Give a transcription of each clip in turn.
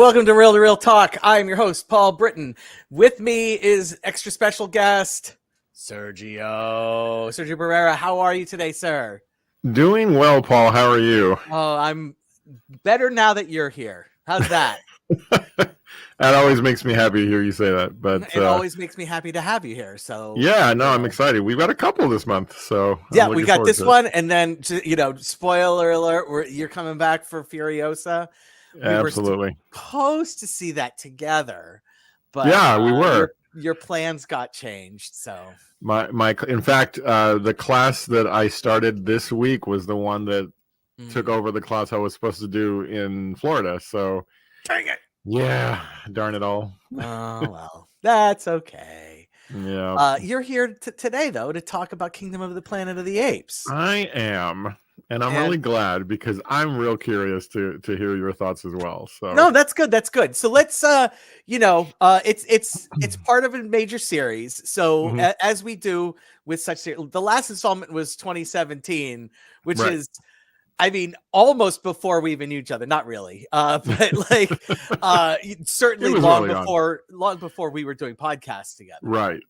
welcome to Real Talk. I am your host, Paul Britton. With me is extra special guest, Sergio. Sergio Barrera, how are you today, sir? Doing well, Paul. How are you? Oh, I'm better now that you're here. How's that? That always makes me happy to hear you say that. But It always makes me happy to have you here. So yeah, no, I'm excited. We've got a couple this month, so yeah, we got this one, and then spoiler alert, you're coming back for Furiosa. Absolutely. We were supposed to see that together, but yeah, we were. Your plans got changed. So in fact, the class that I started this week was the one that took over the class I was supposed to do in Florida. So dang it. Yeah, darn it all. Oh, well, that's okay. Yeah. You're here today, though, to talk about Kingdom of the Planet of the Apes. I am. And I'm really glad because I'm real curious to hear your thoughts as well. So no, that's good. That's good. So let's, it's part of a major series. So as we do with such series, the last installment was 2017, which is, I mean, almost before we even knew each other. Not really, but like certainly long before we were doing podcasts together. Right.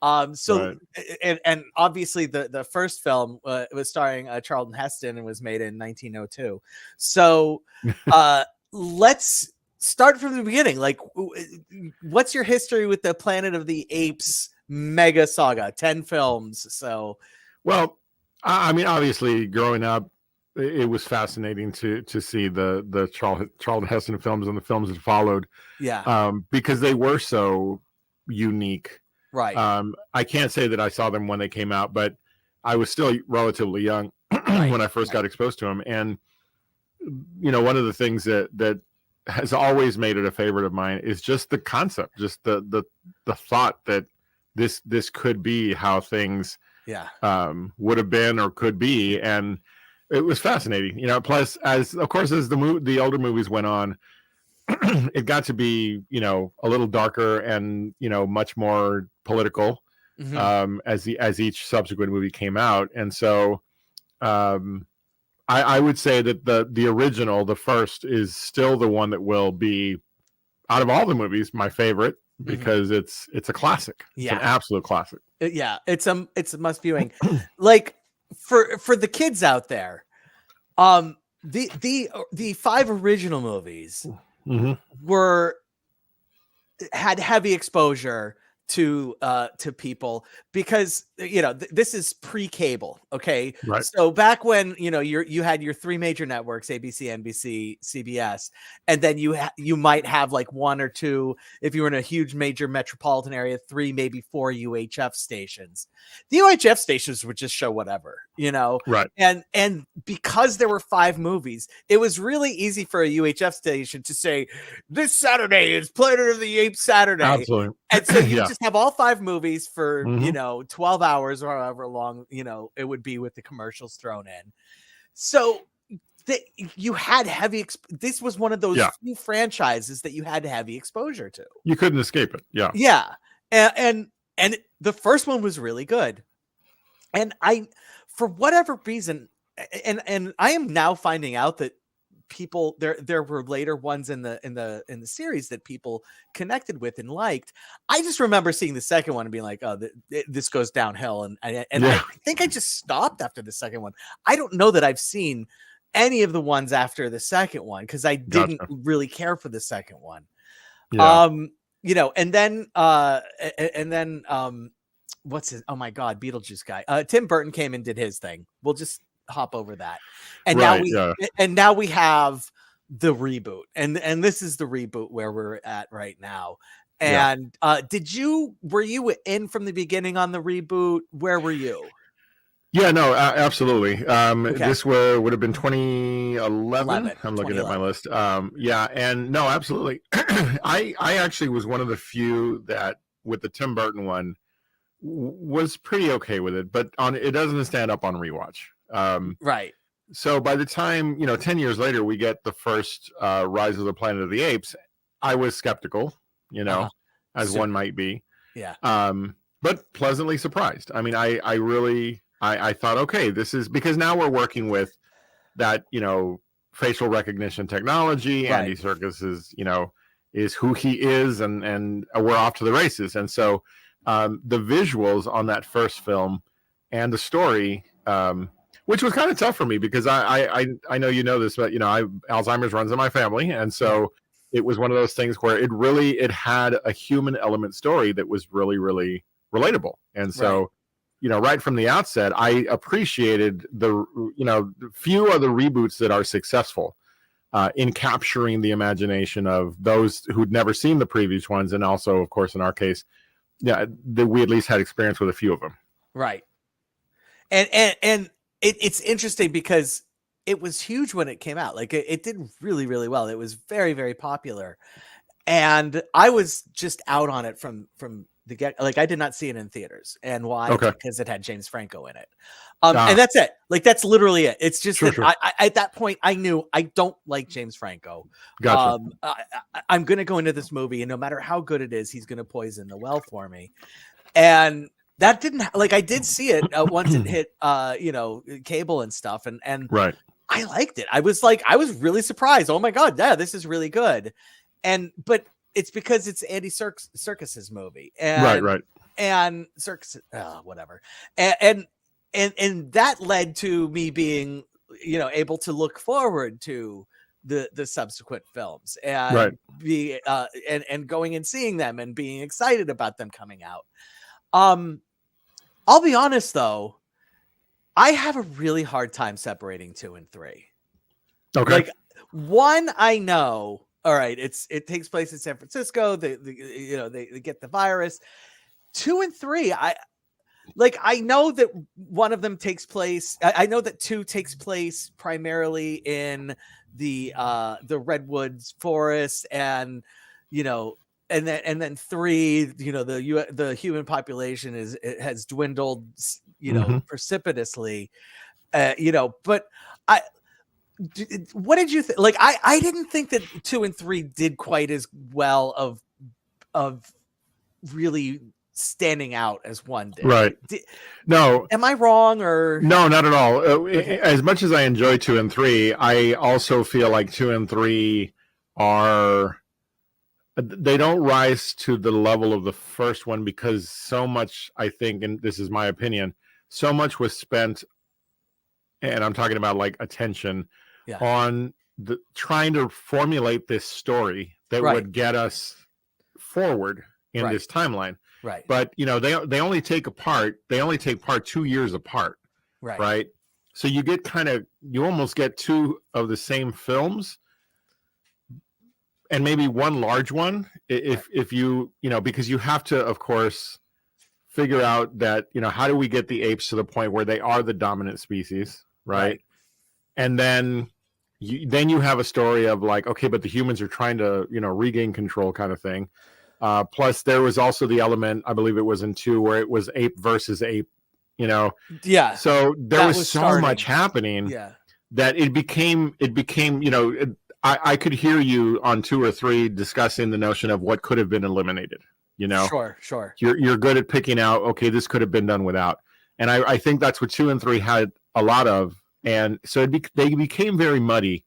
And obviously the first film was starring Charlton Heston and was made in 1902. So let's start from the beginning. Like, what's your history with the Planet of the Apes mega saga? 10 films. So, well, I mean, obviously, growing up, it was fascinating to see the Charlton Heston films and the films that followed. Yeah. Because they were so unique. Right. I can't say that I saw them when they came out, but I was still relatively young when I first got exposed to them. And, one of the things that has always made it a favorite of mine is just the concept, just the thought that this could be how things would have been or could be. And it was fascinating, plus as the older movies went on, it got to be, a little darker and, much more political as each subsequent movie came out. And so I would say that the original, the first, is still the one that will be, out of all the movies, my favorite because it's a classic. It's an absolute classic. Yeah, it's a must viewing. Like for the kids out there, the 5 original movies had heavy exposure to people because this is pre-cable, okay? Right. So back when you had your 3 major networks, ABC, NBC, CBS, and then you might have like 1 or 2, if you were in a huge major metropolitan area, 3 maybe 4 UHF stations. The UHF stations would just show whatever, right? And because there were 5 movies, it was really easy for a UHF station to say, this Saturday is Planet of the Apes Saturday. Absolutely. And so you just have all 5 movies for 12 hours or however long it would be with the commercials thrown in. So you had heavy. This was one of those few franchises that you had heavy exposure to. You couldn't escape it. Yeah, and the first one was really good, and for whatever reason, and I am now finding out that people there were later ones in the series that people connected with and liked. I just remember seeing the second one and being like, oh, this goes downhill, and I think I just stopped after the second one. I don't know that I've seen any of the ones after the second one because I didn't really care for the second one. And then what's his, oh my god, Beetlejuice guy, Tim Burton came and did his thing. We'll just hop over that, and now we have the reboot, and this is the reboot where we're at right now. And were you in from the beginning on the reboot? Where were you? Yeah, no, absolutely. This would have been 2011. I'm looking at my list. And no, absolutely. I actually was one of the few that with the Tim Burton one was pretty okay with it, but it doesn't stand up on rewatch. Right. So by the time 10 years later we get the first Rise of the Planet of the Apes, I was skeptical, as one might be. Yeah. But pleasantly surprised. I mean, I really thought, okay, this is because now we're working with that facial recognition technology. Right. Andy Serkis is who he is, and we're off to the races. And so the visuals on that first film and the story, which was kind of tough for me because I know you know this, but Alzheimer's runs in my family, and so it was one of those things where it had a human element story that was really, really relatable. And so right from the outset, I appreciated the few of the reboots that are successful in capturing the imagination of those who'd never seen the previous ones, and also, of course, in our case, that we at least had experience with a few of them. Right. And it's interesting because it was huge when it came out. Like it did really, really well. It was very, very popular. And I was just out on it from the get. Like I did not see it in theaters. And why? Okay. Because it had James Franco in it. And that's it. Like that's literally it. It's just Sure. I at that point I knew I don't like James Franco. Gotcha. I'm going to go into this movie, and no matter how good it is, he's going to poison the well for me. And that didn't I did see it once it hit cable and stuff, and right. I liked it. I was really surprised. Oh my god, yeah, this is really good. But it's because it's Andy Serkis's movie, and right, and Serkis, whatever, and that led to me being able to look forward to the subsequent films and be and going and seeing them and being excited about them coming out. I'll be honest though, I have a really hard time separating 2 and 3. Okay. Like 1, I know, all right, it takes place in San Francisco. They get the virus. 2 and 3, I know that one of them takes place. I know that 2 takes place primarily in the redwoods forest, and and then 3, the human population has dwindled, precipitously, but what did you think? Like, I didn't think that 2 and 3 did quite as well of really standing out as 1 did. Right. No. Am I wrong or? No, not at all. As much as I enjoy 2 and 3, I also feel like 2 and 3 they don't rise to the level of the first one because so much, I think, and this is my opinion, so much was spent, and I'm talking about like attention, on trying to formulate this story that would get us forward in this timeline. Right. But they only take part 2 years apart. Right. So you get you almost get 2 of the same films, and maybe 1 large one if you because you have to, of course, figure out that how do we get the apes to the point where they are the dominant species, right? And then you have a story of like, okay, but the humans are trying to regain control, kind of thing. Plus there was also the element, I believe it was in 2, where it was ape versus ape, so there was so much happening that it became I could hear you on 2 or 3 discussing the notion of what could have been eliminated. Sure. You're good at picking out, okay, this could have been done without. And I think that's what 2 and 3 had a lot of. And so they became very muddy.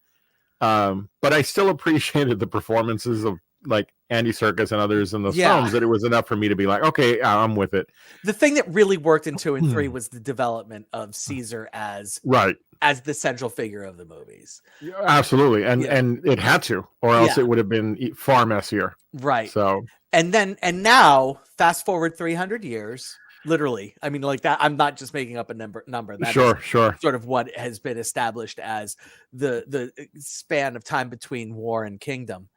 But I still appreciated the performances of like Andy Serkis and others in those films, that it was enough for me to be like, okay, I'm with it. The thing that really worked in 2 and 3 was the development of Caesar as the central figure of the movies. Absolutely. And it had to, or else it would have been far messier. Right. So, and now fast forward 300 years, literally. I mean, like that, I'm not just making up a number. That sure. Sort of what has been established as the span of time between war and kingdom.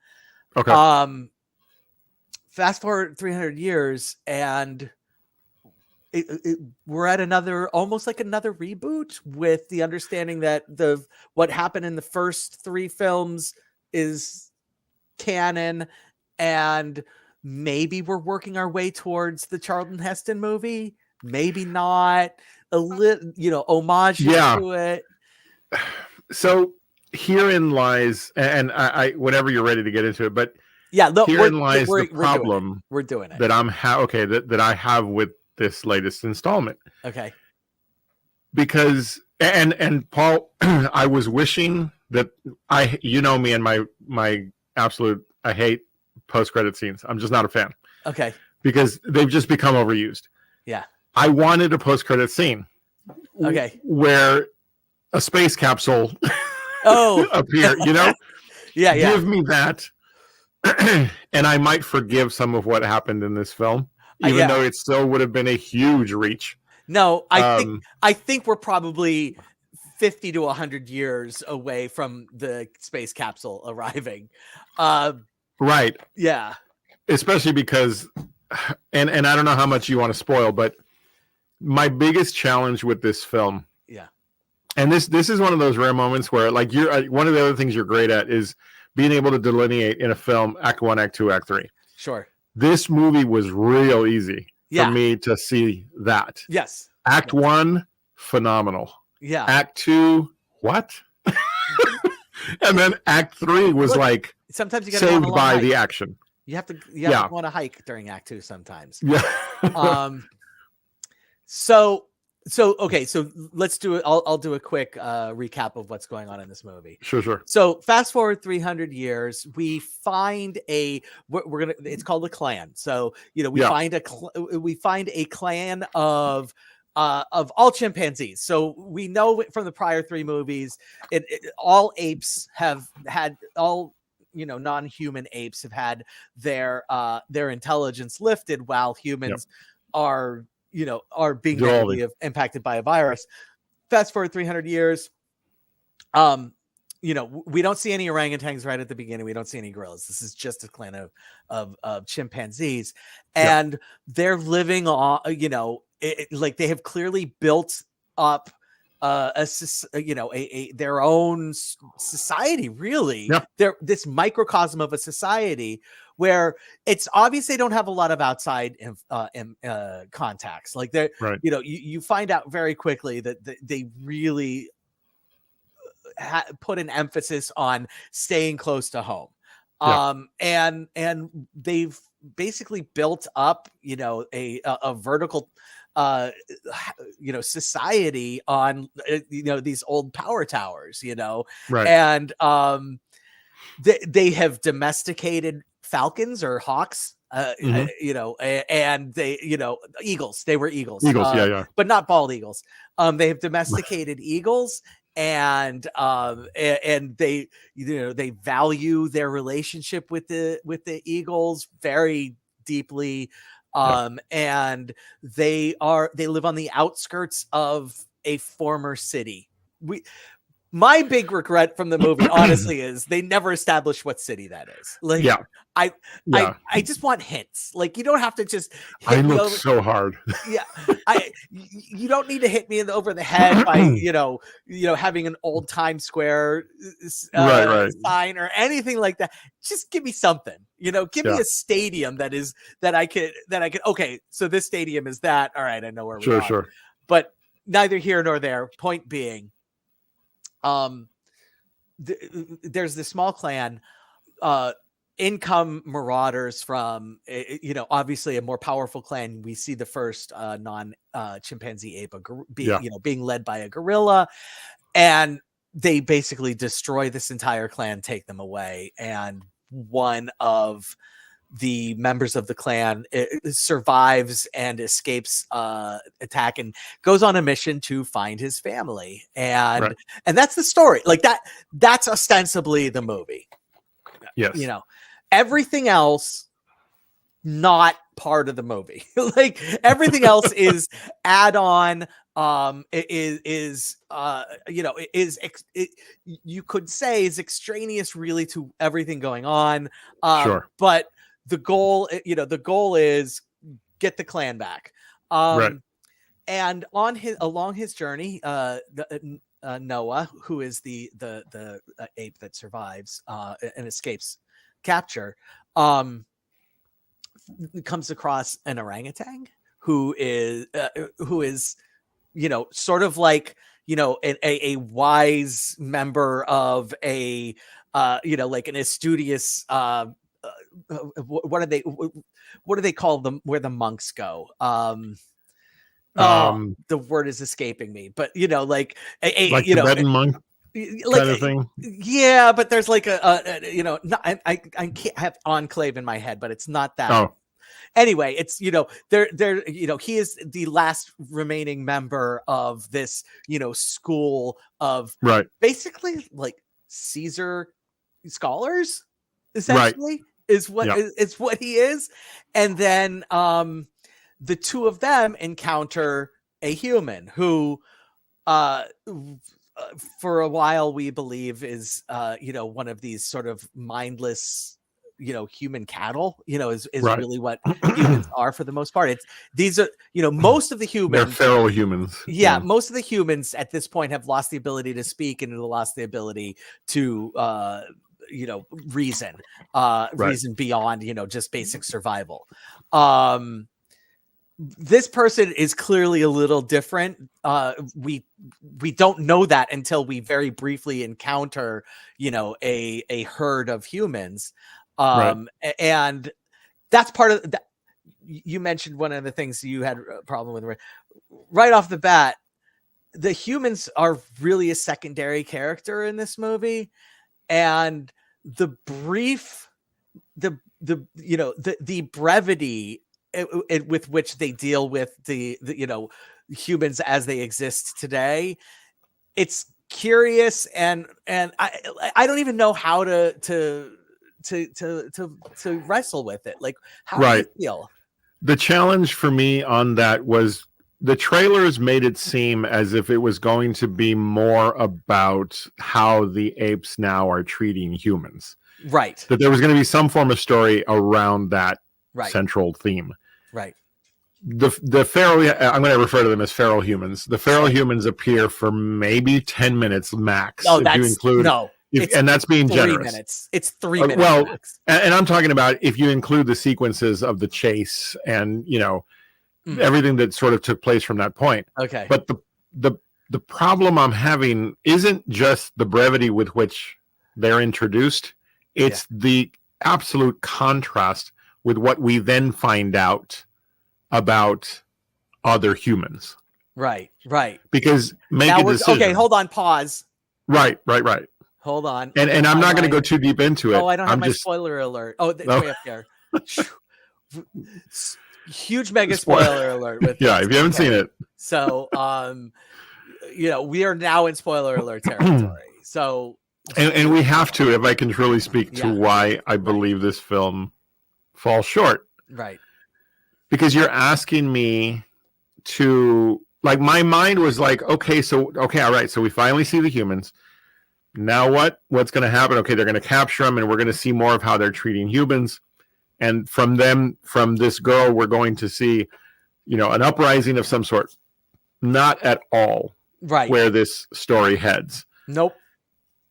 Okay. Fast forward 300 years, and we're at almost like another reboot, with the understanding that what happened in the first 3 films is canon, and maybe we're working our way towards the Charlton Heston movie. Maybe not. A little, homage to it. So herein lies, and I whenever you're ready to get into it, but herein lies the problem. We're doing it. That that I have with this latest installment. Okay. Because and Paul, I was wishing that me and my absolute, I hate post-credit scenes. I'm just not a fan Okay. because they've just become overused. Yeah. I wanted a post-credit scene. Okay. Where a space capsule appear, Yeah. Give me that. And I might forgive some of what happened in this film, even though it still would have been a huge reach. No, I think we're probably 50 to 100 years away from the space capsule arriving. Right. Yeah. Especially because, and I don't know how much you want to spoil, but my biggest challenge with this film, and this is one of those rare moments where, like, you're one of the other things you're great at is being able to delineate in a film Act 1, Act 2, Act 3. Sure. This movie was real easy for me to see that. Yes. Act 1, phenomenal. Yeah. Act 2, what? And then Act 3 was like sometimes you gotta saved by the action. You have to go on a hike during Act 2 sometimes. Yeah. So okay, so let's do it. I'll do a quick recap of what's going on in this movie. Sure. So fast forward 300 years, we find it's called a clan. So we find a clan of all chimpanzees. So we know from the prior 3 movies, all apes have had non-human apes have had their intelligence lifted, while humans are being negatively impacted by a virus. Fast forward 300 years. We don't see any orangutans right at the beginning. We don't see any gorillas. This is just a clan of chimpanzees, and they're living on, like they have clearly built up their own society. Really, they're this microcosm of a society where it's obvious they don't have a lot of outside contacts. Like they're, you find out very quickly that they really put an emphasis on staying close to home. And they've basically built up, a vertical, society on, these old power towers, and they have domesticated falcons or hawks, and they, eagles. They were eagles, but not bald eagles. They have domesticated eagles, and they, they value their relationship with the eagles very deeply. And they live on the outskirts of a former city. My big regret from the movie, honestly, is they never established what city that is. Like, I just want hints. Like, you don't have to just. I looked so hard. You don't need to hit me over the head by having an old Times Square sign or anything like that. Just give me something. Give me a stadium that I could. Okay, so this stadium is that. All right, I know where we are. Sure. But neither here nor there. Point being. There's this small clan, income marauders from, obviously a more powerful clan. We see the first non-chimpanzee ape being led by a gorilla, and they basically destroy this entire clan, take them away, and one of the members of the clan survives and escapes attack and goes on a mission to find his family. And that's the story. Like that's ostensibly the movie. Yes. Everything else, not part of the movie. Like everything else is add-on. You could say is extraneous really to everything going on. But the goal is get the clan back. And along his journey, Noah, who is the ape that survives and escapes capture, comes across an orangutan who is sort of like a wise member of a like an studious what do they call them where the monks go? The word is escaping me, but like Tibetan monk. like kind of thing. yeah, but there's like you know, not, I can't have Enclave in my head, but it's not that. Oh, Anyway, it's, you know, there, you know, he is the last remaining member of this, you know, school of right, basically like Caesar scholars, right. essentially, is what Yeah, is what he is. And then the two of them encounter a human who for a while we believe is you know, one of these sort of mindless, you know, human cattle, you know, is right. really what humans are for the most part. It's these are, you know, most of the They're humans, feral humans. yeah, most of the humans at this point have lost the ability to speak and have lost the ability to you know, Right, reason beyond, you know, just basic survival. um this person is clearly a little different. We don't know that until we very briefly encounter, you know, a herd of humans. right. And that's part of that. You mentioned one of the things you had a problem with right off the bat. The humans are really a secondary character in this movie, and the brief, the you know, the brevity with which they deal with the you know, humans as they exist today, it's curious. And I don't even know how to wrestle with it. Like, how do you Right. feel? The challenge for me on that was the trailers made it seem as if it was going to be more about how the apes now are treating humans. Right, That there was going to be some form of story around that right, central theme. right. The feral, I'm going to refer to them as feral humans. The feral Sure. humans appear for maybe 10 minutes max. No, if you that's include, no. and that's being 3 generous. minutes. It's 3 minutes. Well, max. and I'm talking about if you include the sequences of the chase and, you know, everything that sort of took place from that point. Okay. But the problem I'm having isn't just the brevity with which they're introduced. It's the absolute contrast with what we then find out about other humans. Right, right. Because make Now a decision. okay, hold on, pause. Right. Hold on. And I'm not going to go too deep into it. Oh, I don't have I'm my just spoiler alert. Oh, it's way up there. Huge mega spoiler alert with yeah, this. if you haven't seen it. So you know, we are now in spoiler alert territory. So and we have to, if I can truly speak to why I believe this film falls short. Right. Because you're asking me to, like, my mind was like, okay, all right, so we finally see the humans. Now what's going to happen? Okay, they're going to capture them, and we're going to see more of how they're treating humans. And from this girl, we're going to see, you know, an uprising of some sort. Not at all right where this story heads. Nope.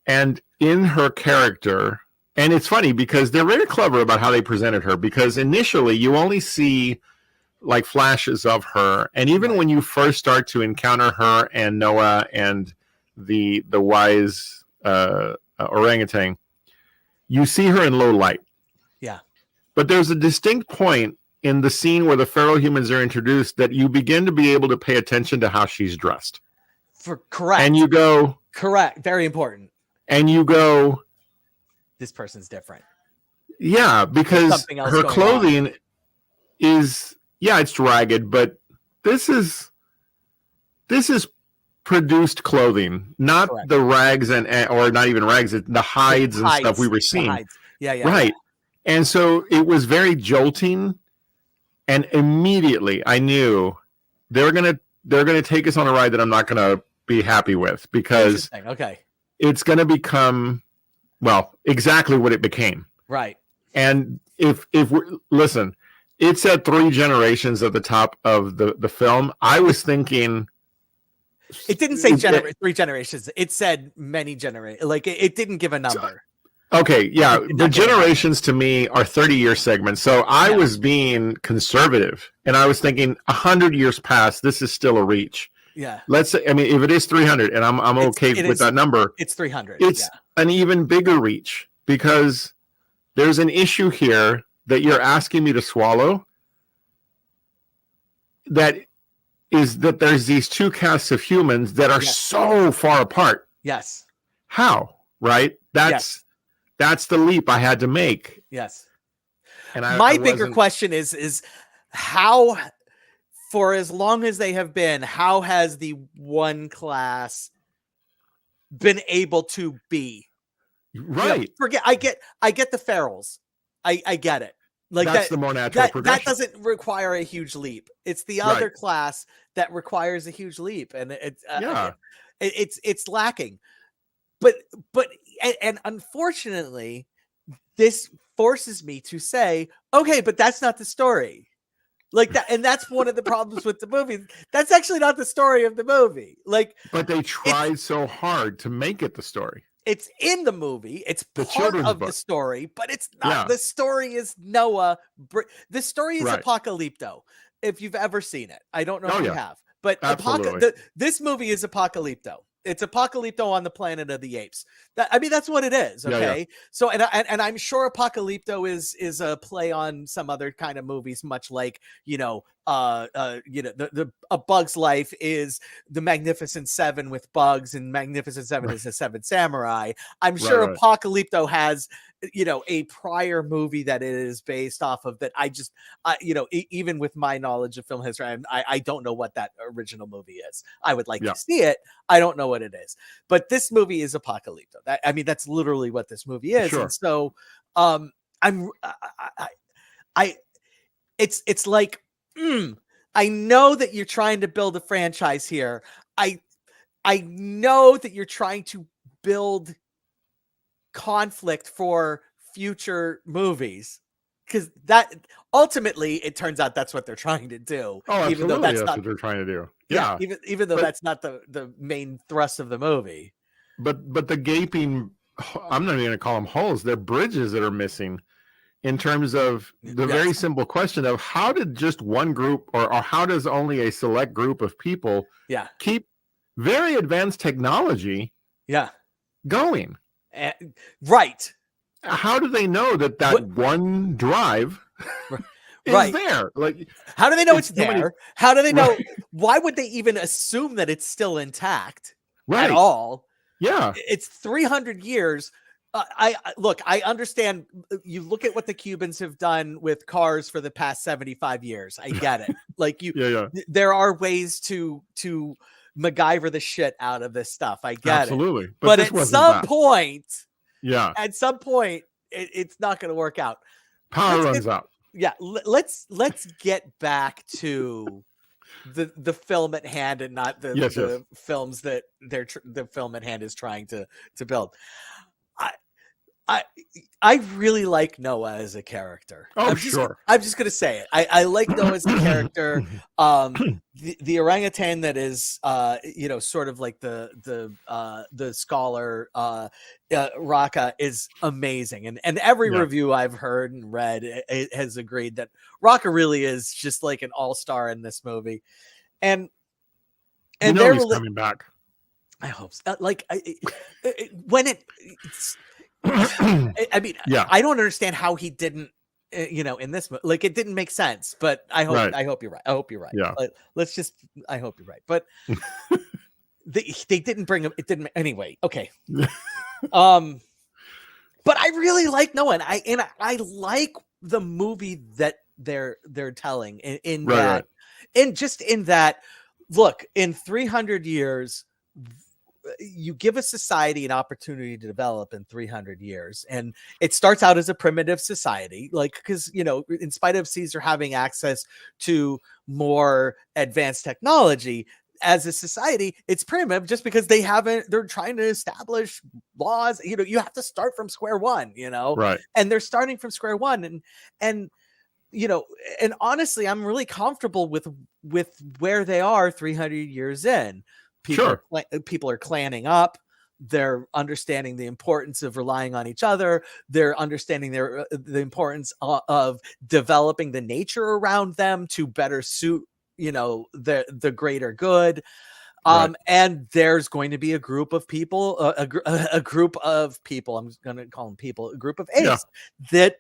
And in her character, and it's funny because they're very clever about how they presented her, because initially you only see like flashes of her. And even when you first start to encounter her and Noah and the wise orangutan, you see her in low light. Yeah. But there's a distinct point in the scene where the feral humans are introduced that you begin to be able to pay attention to how she's dressed. Correct. And you go... Correct. Very important. And you go... This person's different. Yeah, because her clothing is... Yeah, it's ragged, but this is produced clothing, not the rags or not even rags, the hides and stuff we were seeing. Yeah. Right. And so it was very jolting, and immediately I knew they're gonna take us on a ride that I'm not gonna be happy with, because it's gonna become, well, exactly what it became. Right. And if we listen, it said 3 generations at the top of the film. I was thinking... It didn't say 3 generations. It said many generations. Like, it didn't give a number. Okay, yeah. The generations to me are 30-year segments. So I was being conservative, and I was thinking 100 years past, this is still a reach. Yeah. Let's say, I mean, if it is 300, and I'm okay with that number. It's 300. It's an even bigger reach, because there's an issue here that you're asking me to swallow, that is that there's these 2 castes of humans that are so far apart. Yes. how? Right? That's the leap I had to make. Yes. And My bigger question is how, for as long as they have been, how has the one class been able to be right? You know, forget. I get the ferals. I get it. Like that's that. the more natural progression. That doesn't require a huge leap. It's the other class that requires a huge leap, and it's lacking. But and unfortunately, this forces me to say, okay, but that's not the story. Like that, and that's one of the problems with the movie. That's actually not the story of the movie. Like, but they tried so hard to make it the story. It's in the movie. It's part of the story, but it's not. The story is Noah. The story is Apocalypto. If you've ever seen it, I don't know if you have, but this movie is Apocalypto. It's Apocalypto on the Planet of the Apes. That's what it is. Okay. So, and I'm sure Apocalypto is a play on some other kind of movies, much like, the A Bug's Life is the Magnificent Seven with bugs, and Magnificent Seven is the Seven Samurai. I'm sure Apocalypto has, a prior movie that it is based off of that. Even with my knowledge of film history, I don't know what that original movie is. I would like to see it. I don't know what it is, but this movie is Apocalypto. That's literally what this movie is. Sure. And so, it's like, I know that you're trying to build a franchise here. I know that you're trying to build conflict for future movies, because that ultimately it turns out that's what they're trying to do. Oh, even though that's not what they're trying to do. Yeah. Even though that's not the main thrust of the movie. But the gaping, I'm not even going to call them holes. They're bridges that are missing in terms of the very simple question of how did just one group or how does only a select group of people keep very advanced technology going? Right. How do they know that one drive is there? Like, how do they know it's there? How do they know? Why would they even assume that it's still intact at all? Yeah. It's 300 years. I understand. You look at what the Cubans have done with cars for the past 75 years. I get it. Like there are ways to MacGyver the shit out of this stuff. I get it. But at some point, it's not going to work out. Power runs out. Yeah. Let's get back to the film at hand and not the films that the film at hand is trying to build. I really like Noah as a character. Oh, I'm just gonna say it. I like Noah as a character. The orangutan that is sort of like the scholar Raka is amazing, and every review I've heard and read it has agreed that Raka really is just like an all-star in this movie, and they're he's coming back. I hope so. I don't understand how he didn't, in this, like, it didn't make sense, but I hope you're right. I hope you're right. Yeah. I hope you're right. But they didn't bring him. It didn't anyway. Okay. But I really like Noah, and I like the movie that they're telling in that, and just in that, look, in 300 years, you give a society an opportunity to develop in 300 years. And it starts out as a primitive society, because, in spite of Caesar having access to more advanced technology, as a society, it's primitive just because they're trying to establish laws. You have to start from square one, and they're starting from square one. And honestly, I'm really comfortable with where they are 300 years in. People are clanning up. They're understanding the importance of relying on each other. They're understanding the importance of developing the nature around them to better suit, the greater good. And there's going to be a group of people, a group of people. I'm going to call them people. A group of apes that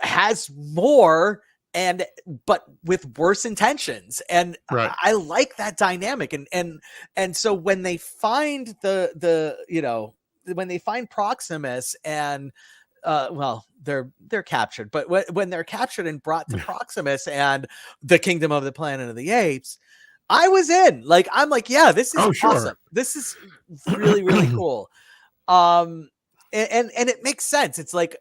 has more but with worse intentions. And Right. I like that dynamic. And so when they find when they find Proximus and well, they're captured, but when they're captured and brought to Proximus and the kingdom of the Planet of the Apes, I was in. Like, I'm like, yeah, this is awesome. This is really, really cool. And it makes sense. It's like,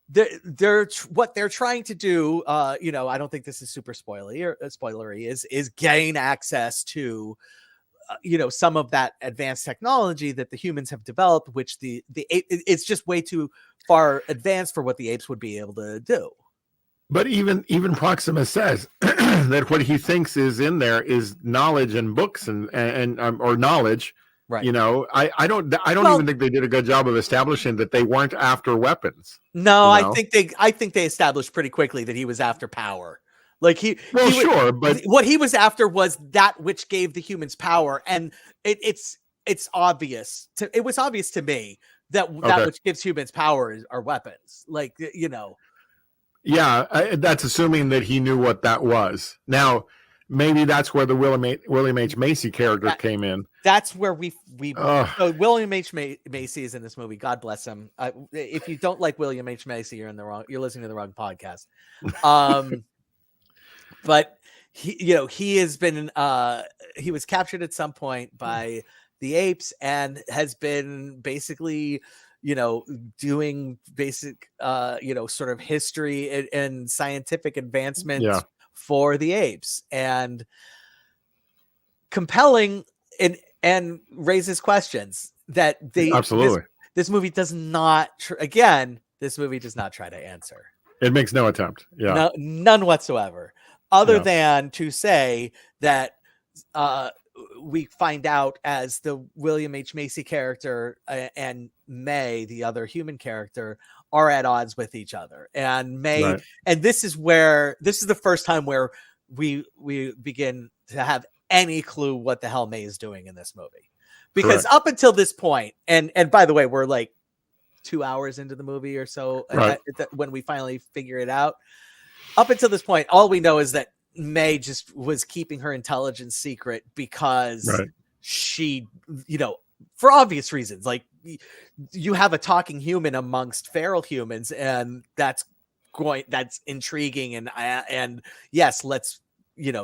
they're what they're trying to do. I don't think this is super spoilery is gain access to some of that advanced technology that the humans have developed, which the ape, it's just way too far advanced for what the apes would be able to do. But even Proximus says that what he thinks is in there is knowledge and books and or knowledge. Right. I don't even think they did a good job of establishing that they weren't after weapons. No, I think they established pretty quickly that he was after power. Like but what he was after was that which gave the humans power, and it's obvious. It was obvious to me that which gives humans power are weapons. Like, Yeah, that's assuming that he knew what that was. Now, maybe that's where the William H. Macy character came in. That's where so William H. Macy is in this movie. God bless him. If you don't like William H. Macy, you're listening to the wrong podcast. But he has been he was captured at some point by the apes and has been basically doing basic sort of history and scientific advancements for the apes, and compelling and raises questions that absolutely this movie does not this movie does not try to answer. It makes no attempt. None whatsoever. Other than to say that we find out as the William H. Macy character and May, the other human character, are at odds with each other. And May, and this is the first time where we begin to have any clue what the hell May is doing in this movie. Because up until this point, and by the way, we're like 2 hours into the movie or so when we finally figure it out. Up until this point, all we know is that May just was keeping her intelligence secret because she, for obvious reasons, like you have a talking human amongst feral humans, and that's intriguing. And yes, let's,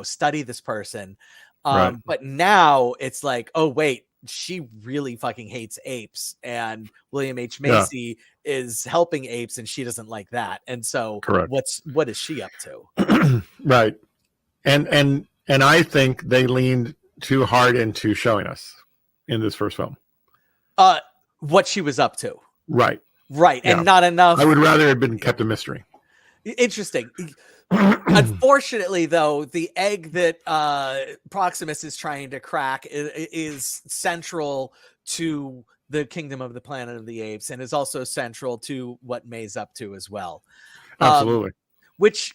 study this person. But now it's like, oh wait, she really fucking hates apes, and William H. Macy is helping apes, and she doesn't like that. And so what is she up to? Right. And I think they leaned too hard into showing us in this first film what she was up to. Right. And not enough. I would rather it had been kept a mystery. Interesting. Unfortunately, though, the egg that Proximus is trying to crack is central to the kingdom of the Planet of the Apes, and is also central to what May's up to as well. Absolutely. Which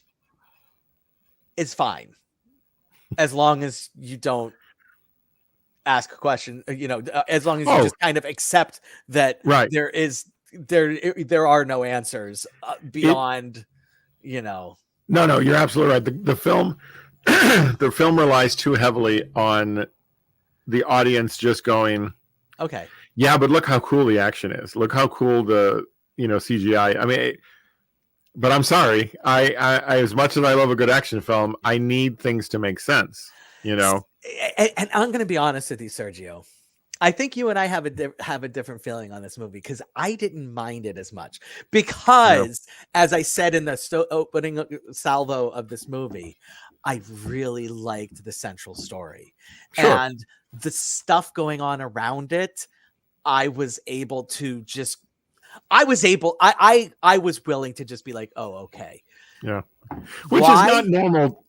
is fine, as long as you don't ask a question, as long as you just kind of accept that there are no answers beyond, No, you're absolutely right. The film, the film relies too heavily on the audience just going, okay, yeah, but look how cool the action is. Look how cool the CGI. I mean, but I'm sorry. I as much as I love a good action film, I need things to make sense. And I'm going to be honest with you, Sergio. I think you and I have a different feeling on this movie, because I didn't mind it as much, because as I said in the opening salvo of this movie, I really liked the central story and the stuff going on around it. I was able to just, I was willing to just be like, oh, okay. Yeah. Which is not normal.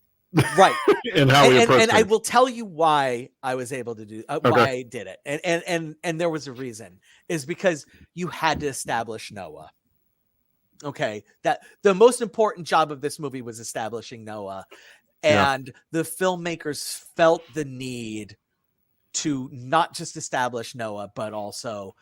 Right. And how we approach and I will tell you why I was able to do why I did it. And there was a reason, is because you had to establish Noah. Okay. That the most important job of this movie was establishing Noah. And the filmmakers felt the need to not just establish Noah, but also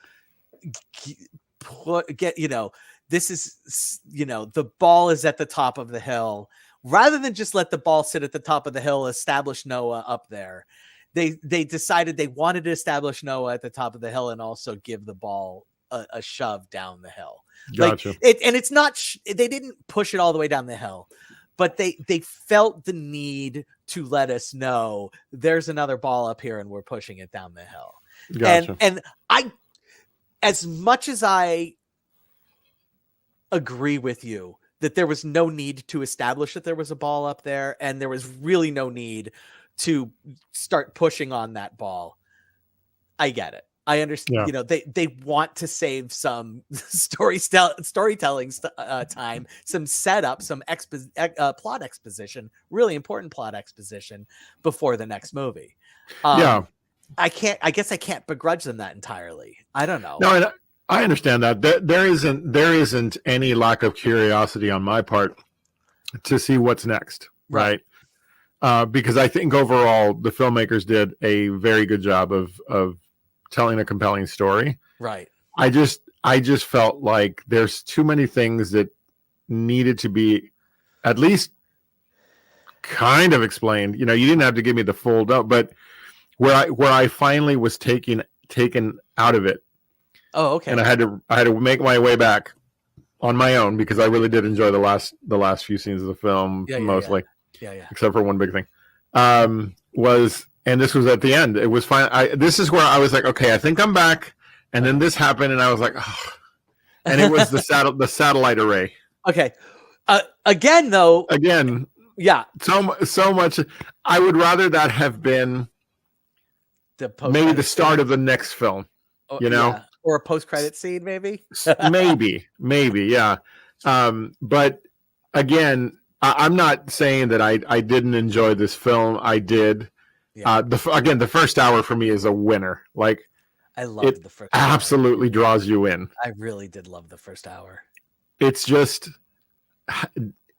this is, the ball is at the top of the hill. Rather than just let the ball sit at the top of the hill, establish Noah up there, they decided they wanted to establish Noah at the top of the hill and also give the ball a shove down the hill. Gotcha. And it's not, they didn't push it all the way down the hill, but they felt the need to let us know there's another ball up here and we're pushing it down the hill. Gotcha. And I, as much as I agree with you that there was no need to establish that there was a ball up there, and there was really no need to start pushing on that ball, I get it. I understand. Yeah. They want to save some storytelling time, some setup, some plot exposition, really important plot exposition before the next movie. I guess I can't begrudge them that entirely. I don't know. No, I understand that. There isn't any lack of curiosity on my part to see what's next, right? Because I think overall the filmmakers did a very good job of telling a compelling story. Right. I just felt like there's too many things that needed to be at least kind of explained. You didn't have to give me the full dope, but where I finally was taken out of it. Oh, okay. And I had to make my way back on my own because I really did enjoy the last few scenes of the film mostly. Yeah. Except for one big thing. And this was at the end. It was fine. This is where I was like, okay, I think I'm back. And then this happened, and I was like, oh. And it was the satellite array. Okay. Again, though. Yeah. So much. I would rather that have been maybe the start of the next film. Yeah. Or a post-credit scene, maybe. maybe, yeah. But again, I'm not saying that I didn't enjoy this film. I did. Yeah. The first hour for me is a winner. Like, I loved the first hour. Absolutely draws you in. I really did love the first hour. It's just,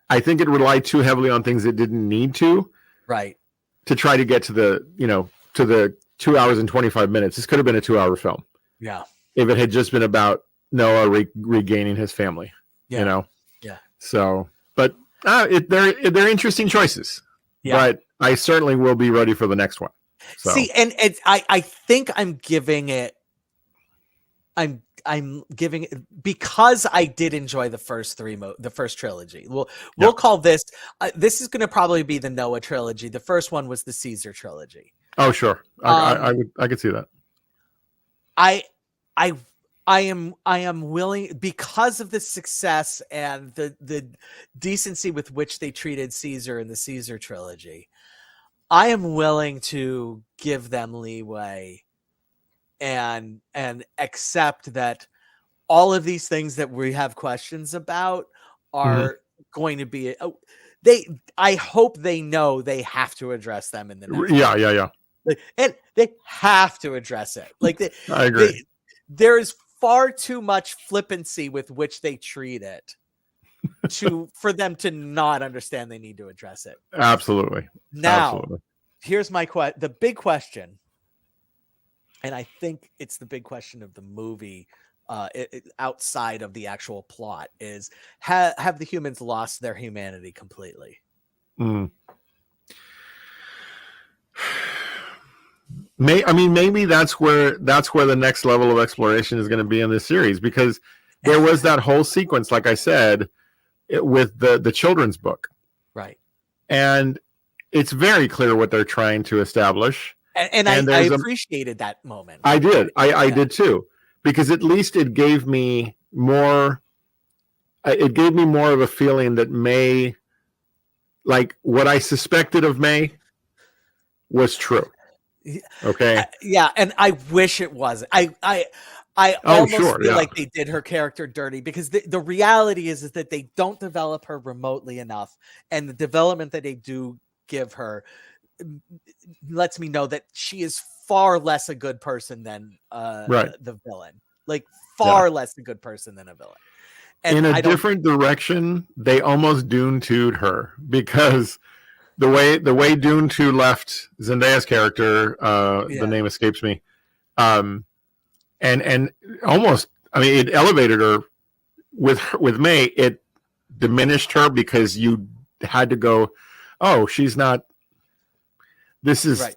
I think it relied too heavily on things it didn't need to. Right. To try to get to the 2 hours and 25 minutes. This could have been a 2-hour film. Yeah. If it had just been about Noah regaining his family, Yeah. So, but they're interesting choices. Yeah. But I certainly will be ready for the next one. So. See, and I think I'm giving it. I'm giving it because I did enjoy the first the first trilogy. We'll call this. This is going to probably be the Noah trilogy. The first one was the Caesar trilogy. Oh, sure. I could see that. I am willing, because of the success and the decency with which they treated Caesar in the Caesar trilogy. I am willing to give them leeway and accept that all of these things that we have questions about are going to be I hope they know they have to address them in the next Yeah. And they have to address it. Like I agree. There is far too much flippancy with which they treat it for them to not understand they need to address it. Absolutely. Now, here's the big question, and I think it's the big question of the movie, outside of the actual plot, is have the humans lost their humanity completely? Maybe that's where the next level of exploration is going to be in this series, because there was that whole sequence, like I said, with the children's book, right? And it's very clear what they're trying to establish, and I appreciated that moment. I did, I did too, because at least it gave me more. It gave me more of a feeling that May, like what I suspected of May, was true. Okay. Yeah, and I wish it wasn't. I almost feel like they did her character dirty, because the reality is that they don't develop her remotely enough, and the development that they do give her lets me know that she is far less a good person than the villain. Like far less a good person than a villain. And in a different direction, they almost Dune 2'd her, because the way Dune 2 left Zendaya's character, the name escapes me, and almost, it elevated her with May, it diminished her because you had to go, oh, she's not. This is right.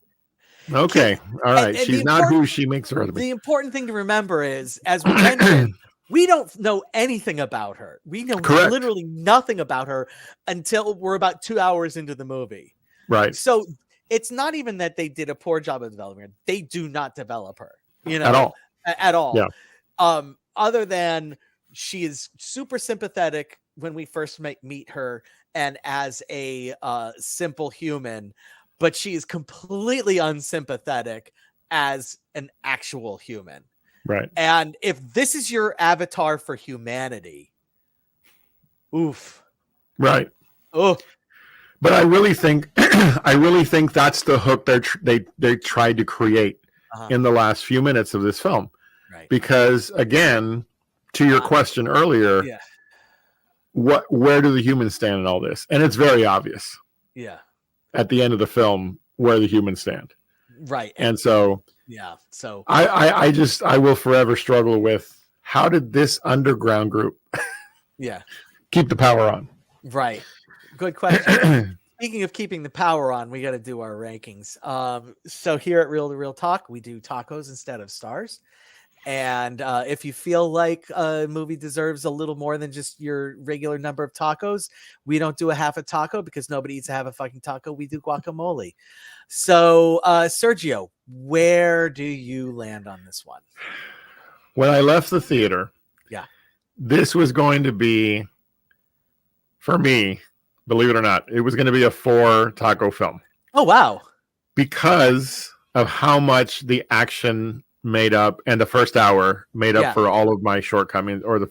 okay. All right, And she's not who she makes her to be. The important thing to remember is, as we mentioned, we don't know anything about her. We know Correct. literally nothing about her until we're about 2 hours into the movie. Right. So it's not even that they did a poor job of developing her. They do not develop her, At all. at all. Yeah. Other than she is super sympathetic when we first meet her, and as a simple human, but she is completely unsympathetic as an actual human. Right. And if this is your avatar for humanity, oof. Right. Oh. But I really think that's the hook they tried to create in the last few minutes of this film. Right. Because again, to your question earlier, where do the humans stand in all this? And it's very obvious. Yeah. At the end of the film, where the humans stand. Right. And so so I will forever struggle with, how did this underground group keep the power on? Right. Good question. Speaking of keeping the power on, we got to do our rankings. So here at Real to Real Talk, we do tacos instead of stars. And if you feel like a movie deserves a little more than just your regular number of tacos, we don't do a half a taco, because nobody eats a half a fucking taco. We do guacamole. So, Sergio, where do you land on this one? When I left the theater, this was going to be, for me, believe it or not, it was going to be a 4 taco film. Oh, wow. Because of how much the action made up, and the first hour made up for all of my shortcomings, or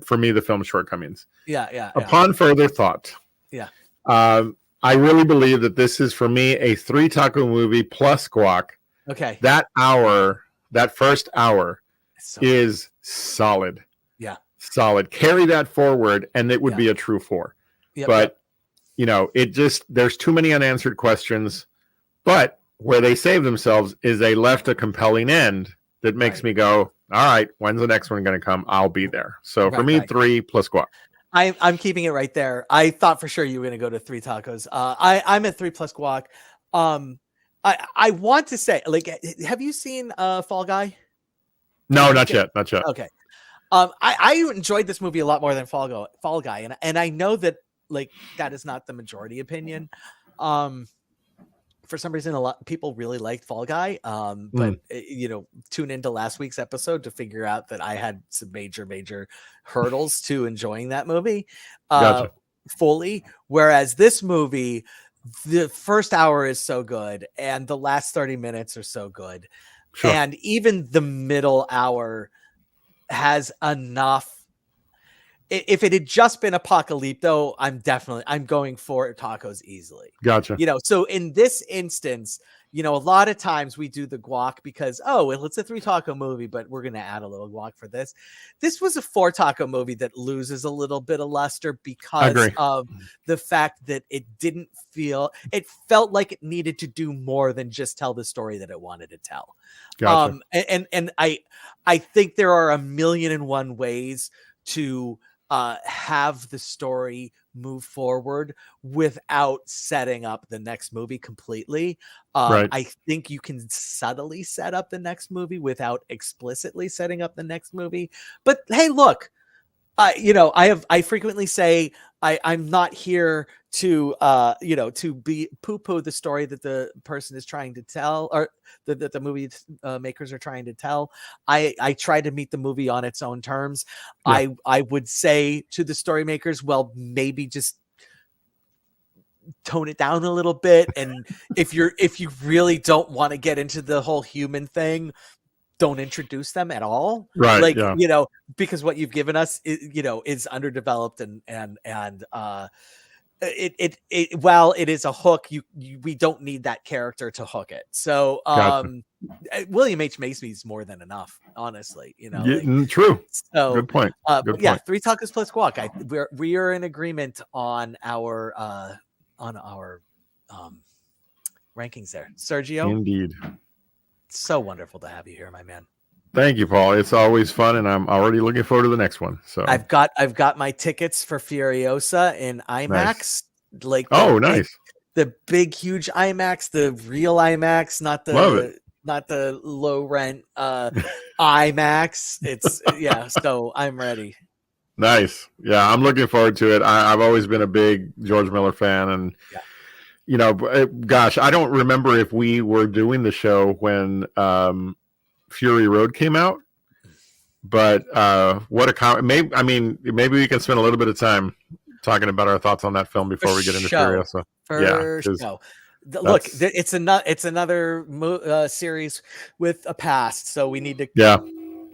for me, the film's shortcomings. Upon further thought, I really believe that this is, for me, a 3 taco movie plus guac. Okay. That first hour is solid. Yeah. Solid. Carry that forward, and it would be a true 4. But there's too many unanswered questions. But where they save themselves is they left a compelling end that makes me go, all right, when's the next one going to come? I'll be there. So for me, 3 plus guac. I'm keeping it right there. I thought for sure you were going to go to 3 tacos. I'm at 3 plus guac. I want to say, like, have you seen Fall Guy? No, not yet. Not yet. Okay. I enjoyed this movie a lot more than Fall Guy, and I know that, like, that is not the majority opinion. For some reason, a lot of people really liked Fall Guy. But tune into last week's episode to figure out that I had some major hurdles to enjoying that movie fully. Whereas this movie, the first hour is so good, and the last 30 minutes are so good. Sure. And even the middle hour has enough. If it had just been Apocalypto, I'm going for tacos easily. Gotcha. So in this instance, a lot of times we do the guac because, it's a 3 taco movie, but we're going to add a little guac for this. This was a 4 taco movie that loses a little bit of luster because of the fact that it felt like it needed to do more than just tell the story that it wanted to tell. Gotcha. And I think there are 1,000,001 ways to have the story move forward without setting up the next movie completely. I think you can subtly set up the next movie without explicitly setting up the next movie. But hey, look, I frequently say I'm not here to to be poo-poo the story that the person is trying to tell, or that the movie makers are trying to tell. I try to meet the movie on its own terms. I would say to the story makers, well, maybe just tone it down a little bit, and if you really don't want to get into the whole human thing, don't introduce them at all. Because what you've given us is underdeveloped, and while it is a hook, we don't need that character to hook it. So William H. Macy's more than enough, honestly. True. So good point. Good point. 3 tacos plus guac. We are in agreement on our rankings there. Sergio, indeed. so wonderful to have you here, my man. Thank you, Paul. It's always fun, and I'm already looking forward to the next one. So I've got my tickets for Furiosa in nice. IMAX, like Oh, nice. the big huge IMAX, the real IMAX, Love it. not the low rent IMAX. It's yeah, so I'm ready. Nice. Yeah, I'm looking forward to it. I've always been a big George Miller fan, and Yeah. you know, gosh, I don't remember if we were doing the show when Fury Road came out, but what a maybe, I mean, maybe we can spend a little bit of time talking about our thoughts on that film before we get into Furiosa. Look, it's another series with a past, so we need to. Yeah,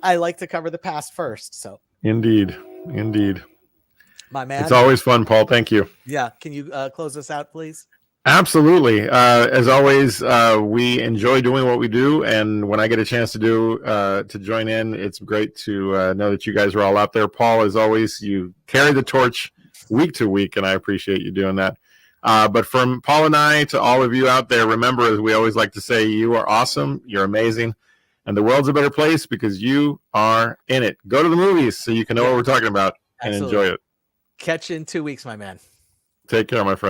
I like to cover the past first. So indeed, my man, it's always fun, Paul. Thank you. Yeah, can you close us out, please? Absolutely. As always, we enjoy doing what we do, and when I get a chance to join in, it's great to know that you guys are all out there. Paul, as always, you carry the torch week to week, and I appreciate you doing that. But from Paul and I to all of you out there, remember, as we always like to say, you are awesome, you're amazing, and the world's a better place because you are in it. Go to the movies so you can know what we're talking about and enjoy it. Catch you in 2 weeks, my man. Take care, my friend.